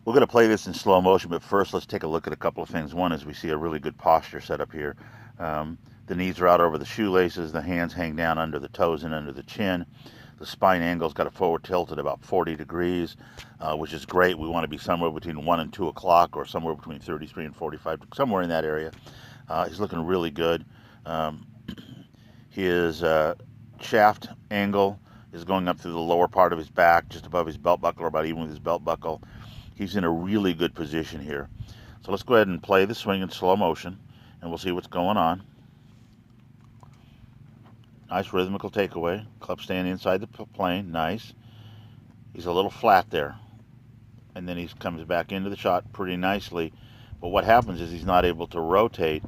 We're going to play this in slow motion, but first let's take a look at a couple of things. One is we see a really good posture set up here. Um, the knees are out over the shoelaces, the hands hang down under the toes and under the chin. The spine angle's got a forward tilt at about 40 degrees, which is great. We want to be somewhere between 1 and 2 o'clock or somewhere between 33 and 45, somewhere in that area. He's looking really good. Um, his shaft angle is going up through the lower part of his back, just above his belt buckle, or about even with his belt buckle. He's in a really good position here. So let's go ahead and play the swing in slow motion, and we'll see what's going on. Nice rhythmical takeaway. Club staying inside the plane. Nice. He's a little flat there. And then he comes back into the shot pretty nicely. But what happens is he's not able to rotate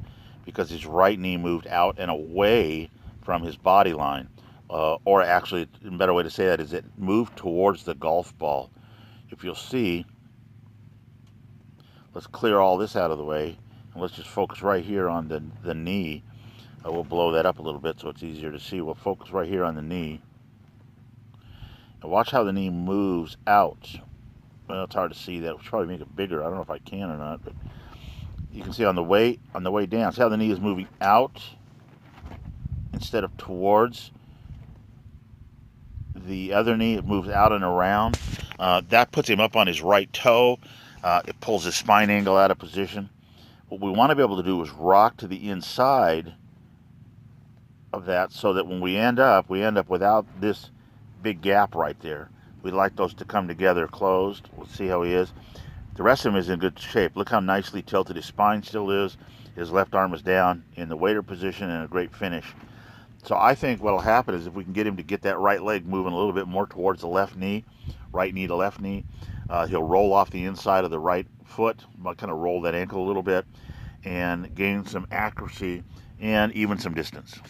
because his right knee moved out and away from his body line. Or actually, a better way to say that is it moved towards the golf ball. If you'll see, let's clear all this out of the way. And let's just focus right here on the knee. We'll blow that up a little bit so it's easier to see. We'll focus right here on the knee. And watch how the knee moves out. Well, it's hard to see that. We'll probably make it bigger. I don't know if I can or not, but you can see on the way down. See how the knee is moving out instead of towards. The other knee, it moves out and around. That puts him up on his right toe. It pulls his spine angle out of position. What we want to be able to do is rock to the inside of that so that when we end up without this big gap right there. We'd like those to come together closed. Let's see how he is. The rest of him is in good shape. Look how nicely tilted his spine still is. His left arm is down in the waiter position and a great finish. So I think what will happen is if we can get him to get that right leg moving a little bit more towards the left knee, right knee to left knee, he'll roll off the inside of the right foot, kind of roll that ankle a little bit, and gain some accuracy and even some distance.